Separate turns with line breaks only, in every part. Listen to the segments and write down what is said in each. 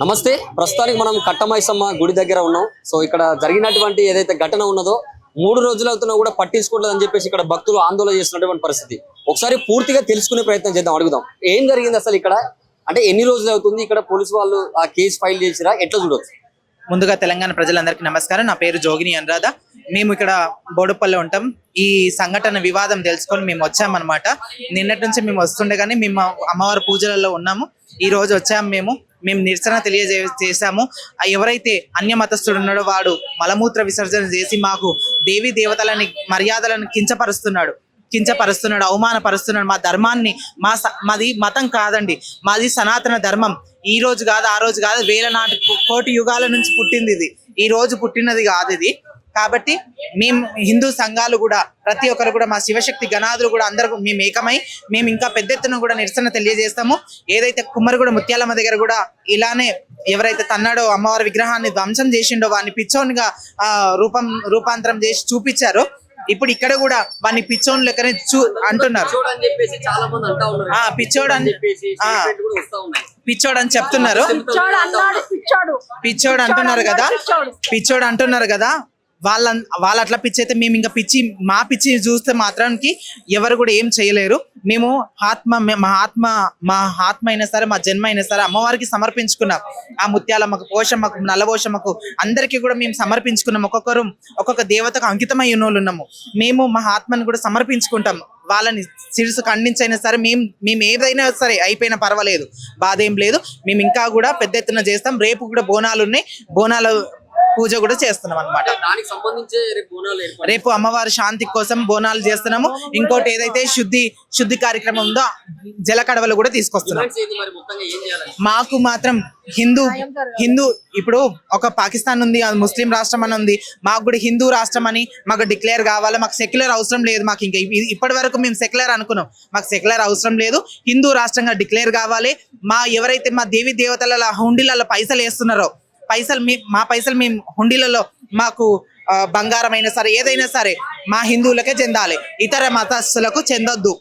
నమస్తే. ప్రస్తుతానికి మనం కట్టమైసమ్మ గుడి దగ్గర ఉన్నాం. సో ఇక్కడ జరిగినటువంటి ఏదైతే ఘటన ఉన్నదో 3 రోజులు అవుతున్నా కూడా పట్టించుకోవట్లేదు అని చెప్పేసి ఇక్కడ భక్తులు ఆందోళన చేస్తున్నటువంటి పరిస్థితి. ఒకసారి పూర్తిగా తెలుసుకునే ప్రయత్నం చేద్దాం, అడుగుదాం ఏం జరిగింది అసలు ఇక్కడ, అంటే ఎన్ని రోజులు అవుతుంది, ఇక్కడ పోలీసు వాళ్ళు ఆ కేసు ఫైల్ చేసిరా, ఎట్లా చూడొచ్చు?
ముందుగా తెలంగాణ ప్రజలందరికీ నమస్కారం. నా పేరు జోగిని అనురాధ. మేము ఇక్కడ బోడుపల్లి ఉంటాం. ఈ సంఘటన వివాదం తెలుసుకొని మేము వచ్చామన్నమాట. నిన్నటి నుంచి మేము వస్తుండగానే మేము అమ్మవారి పూజలలో ఉన్నాము. ఈ రోజు వచ్చాము. మేము నిరసన తెలియజేసాము. ఎవరైతే అన్య మతస్థుడు ఉన్నాడో వాడు మలమూత్ర విసర్జన చేసి మాకు దేవీ దేవతలని మర్యాదలను కించపరుస్తున్నాడు, అవమానపరుస్తున్నాడు. మా ధర్మాన్ని మాది మతం కాదండి, మాది సనాతన ధర్మం. ఈ రోజు కాదు, ఆ రోజు కాదు, వేల నాటి కోటి యుగాల నుంచి పుట్టింది ఇది. ఈ రోజు పుట్టినది కాదు ఇది. కాబట్టి మేము హిందూ సంఘాలు కూడా ప్రతి ఒక్కరు కూడా, మా శివశక్తి గణాదులు కూడా అందరూ మేము ఏకమై మేము ఇంకా పెద్ద ఎత్తున కూడా నిరసన తెలియజేస్తాము. ఏదైతే కుమ్మరిగూడ ముత్యాలమ్మ దగ్గర కూడా ఇలానే ఎవరైతే తన్నాడో అమ్మవారి విగ్రహాన్ని ధ్వంసం చేసిండో వాడిని పిచ్చోనిగా రూపాంతరం చేసి చూపించారో, ఇప్పుడు ఇక్కడ కూడా వాడిని పిచ్చోన్ లెక్కనే అంటున్నారు. పిచ్చోడు అని చెప్తున్నారు. పిచ్చోడు అంటున్నారు కదా. వాళ్ళ అట్లా పిచ్చి అయితే మేము ఇంకా మా పిచ్చి చూస్తే మాత్రానికి ఎవరు కూడా ఏం చేయలేరు. మేము మా ఆత్మ అయినా సరే, మా జన్మ అయినా సరే అమ్మవారికి సమర్పించుకున్నాం. ఆ ముత్యాలమ్మకు, పోషమ్మకు, నల్లపోషమ్మకు అందరికీ కూడా మేము సమర్పించుకున్నాం. ఒక్కొక్క దేవతకు అంకితమై ఉన్నోళ్ళు ఉన్నాము. మేము మా ఆత్మని కూడా సమర్పించుకుంటాం. వాళ్ళని శిరసు ఖండించైనా సరే మేము ఏదైనా సరే అయిపోయినా పర్వాలేదు, బాధ ఏం లేదు. మేము ఇంకా కూడా పెద్ద ఎత్తున చేస్తాం. రేపు కూడా బోనాలు ఉన్నాయి, బోనాలు పూజ కూడా చేస్తున్నాం అనమాట. రేపు అమ్మవారి శాంతి కోసం బోనాలు చేస్తున్నాము. ఇంకోటి ఏదైతే శుద్ధి కార్యక్రమం ఉందో జల కడవలు కూడా తీసుకొస్తున్నాం. మాకు మాత్రం హిందూ ఇప్పుడు ఒక పాకిస్తాన్ ఉంది, అది ముస్లిం రాష్ట్రం అని ఉంది. మాకు కూడా హిందూ రాష్ట్రం అని మాకు డిక్లేర్ కావాలి. మాకు సెక్యులర్ అవసరం లేదు. మాకు ఇంకా ఇప్పటి వరకు మేము సెక్యులర్ అనుకున్నాం, మాకు సెక్యులర్ అవసరం లేదు. హిందూ రాష్ట్రంగా డిక్లేర్ కావాలి. ఎవరైతే మా దేవి దేవతల హుండీలలో పైసలు వేస్తున్నారో, మా పైసలు మేము హుండీలలో మాకు బంగారం అయినా సరే ఏదైనా సరే మా హిందువులకే చెందాలి, ఇతర మతస్థులకు చెందొద్దు.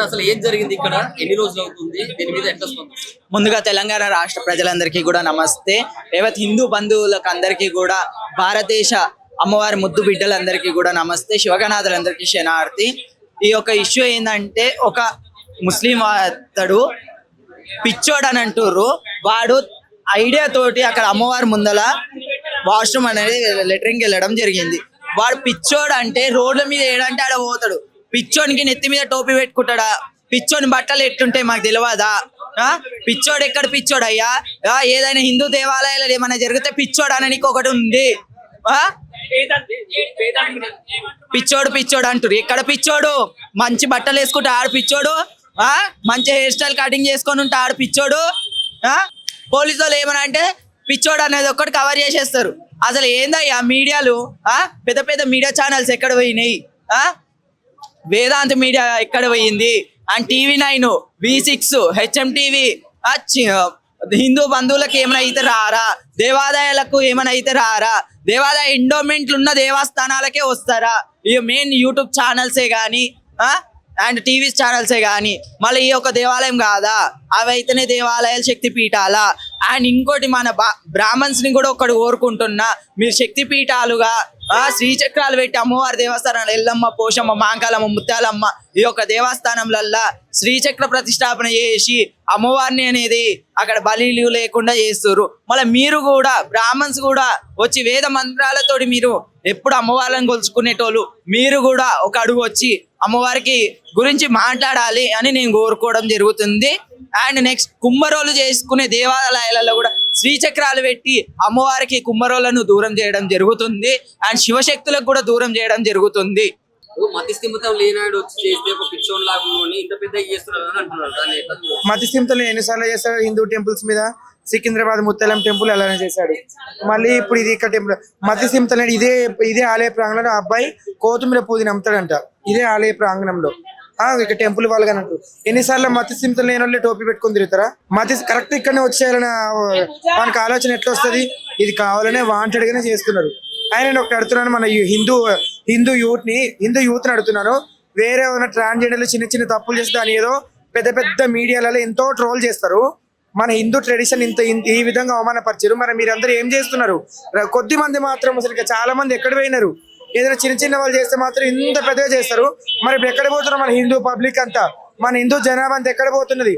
అసలు ఏం జరిగింది ఇక్కడ, ఎన్ని రోజులు అవుతుంది, దీని మీద ఎట్లా స్పందించారు?
ముందుగా తెలంగాణ రాష్ట్ర ప్రజలందరికీ కూడా నమస్తే. ఏవైతే హిందూ బంధువులకు అందరికీ కూడా, భారతదేశ అమ్మవారి ముద్దు బిడ్డలందరికీ కూడా నమస్తే. శివగణాథులందరికీ శనార్థి. ఈ యొక్క ఇష్యూ ఏంటంటే, ఒక ముస్లిం అతడు పిచ్చోడు అని అంటుర్రు. వాడు ఐడియా తోటి అక్కడ అమ్మవారి ముందల వాష్రూమ్ అనేది లెటరింగ్కి వెళ్ళడం జరిగింది. వాడు పిచ్చోడు అంటే రోడ్ల మీద ఏడంటే ఆడ పోతాడు. పిచ్చోనికి నెత్తి మీద టోపీ పెట్టుకుంటాడా? పిచ్చోని బట్టలు ఎట్టుంటాయి మాకు తెలియదా? పిచ్చోడు ఎక్కడ పిచ్చోడు అయ్యా? ఏదైనా హిందూ దేవాలయాలు ఏమైనా జరిగితే పిచ్చోడు అననికి ఒకటి ఉంది. పిచ్చోడు అంటారు. ఎక్కడ పిచ్చోడు? మంచి బట్టలు వేసుకుంటే ఆడు పిచ్చోడు, మంచి హెయిర్ స్టైల్ కటింగ్ చేసుకొని ఉంటే ఆడు పిచ్చోడు. పోలీసు వాళ్ళు ఏమన్నా అంటే పిచ్చోడు అనేది ఒక్కటి కవర్ చేసేస్తారు. అసలు ఏందయ్యా మీడియాలు, పెద్ద పెద్ద మీడియా ఛానల్స్ ఎక్కడ పోయినాయి? వేదాంత మీడియా ఎక్కడ పోయింది? And TV9, V6, HMTV, Hindu బంధువులకు ఏమైనా అయితే రారా? దేవాలయాలకు ఏమైనా అయితే రారా? దేవాలయ ఎండోమెంట్లు ఉన్న దేవస్థానాలకే వస్తారా? ఈ మెయిన్ యూట్యూబ్ ఛానల్సే కానీ అండ్ టీవీ ఛానల్సే కానీ మళ్ళీ ఈ యొక్క దేవాలయం కాదా? అవైతేనే దేవాలయాలు శక్తి పీఠాలా? అండ్ ఇంకోటి మన బ్రాహ్మణ్స్ ని కూడా ఒకటి కోరుకుంటున్నా, మీరు శక్తి పీఠాలుగా శ్రీచక్రాలు పెట్టి అమ్మవారి దేవస్థానాలు ఎల్లమ్మ, పోషమ్మ, మాంకాలమ్మ, ముత్యాలమ్మ ఈ యొక్క దేవస్థానంలల్లా శ్రీచక్ర ప్రతిష్టాపన చేసి అమ్మవారిని అనేది అక్కడ బలిలు లేకుండా చేస్తారు. మళ్ళీ మీరు కూడా బ్రాహ్మణ్స్ కూడా వచ్చి వేద మంత్రాలతోటి మీరు ఎప్పుడు అమ్మవారిని కొలుచుకునేటోళ్ళు, మీరు కూడా ఒక అడుగు వచ్చి అమ్మవారికి గురించి మాట్లాడాలి అని నేను కోరుకోవడం జరుగుతుంది. అండ్ నెక్స్ట్ కుమ్మరోలు చేసుకునే దేవాలయాలలో కూడా శ్రీచక్రాలు పెట్టి అమ్మవారికి కుమ్మరోలను దూరం చేయడం జరుగుతుంది. అండ్ శివశక్తులకు కూడా దూరం చేయడం జరుగుతుంది.
మతిస్థిమితం లేనాడు వచ్చి చేస్తే ఒక పిచ్చోన్ లాగా ఇంత పెద్దగా చేస్తున్నారు అంటున్నారు.
మతిస్థిమితం ఎన్నిసార్లు చేస్తాడు హిందూ టెంపుల్స్ మీద? సికింద్రాబాద్ ముత్యాలమ్మ టెంపుల్ అలానే చేశాడు. మళ్ళీ ఇప్పుడు ఇది ఇక్కడ టెంపుల్ మతిస్థిమితం ఇదే ఆలయ ప్రాంగణంలో అబ్బాయి కోతుమీర పూజని అమ్ముతాడంట. ఇదే ఆలయ ప్రాంగణంలో ఇక టెంపుల్ వాళ్ళకి అన్నట్టు. ఎన్నిసార్లు మతిస్థిమితం లేని వాళ్ళు టోపీ పెట్టుకొని తిరుగుతారా? కరెక్ట్ ఇక్కడనే వచ్చేయాలని వానికి ఆలోచన ఎట్లా వస్తుంది? ఇది కావాలనే వాంటెడ్ గానే చేస్తున్నారు. ఆయన ఒకటి అడుగుతున్నాను, మన హిందూ యూత్ ని అడుగుతున్నాను. వేరే ఏమైనా ట్రాన్స్జెండర్లు చిన్న చిన్న తప్పులు చేస్తే దాని ఏదో పెద్ద పెద్ద మీడియాలలో ఎంతో ట్రోల్ చేస్తారు. మన హిందూ ట్రెడిషన్ ఈ విధంగా అవమానపరిచారు. మరి మీరందరూ ఏం చేస్తున్నారు? కొద్ది మంది మాత్రం అసలు ఇంకా చాలా మంది ఎక్కడ పోయినారు? ఏదైనా చిన్న చిన్న వాళ్ళు చేస్తే మాత్రం ఇంత పెద్దగా చేస్తారు. మరి ఇప్పుడు ఎక్కడ పోతున్నారు మన హిందూ పబ్లిక్ అంతా? మన హిందూ జనాభా అంతా ఎక్కడ పోతున్నది?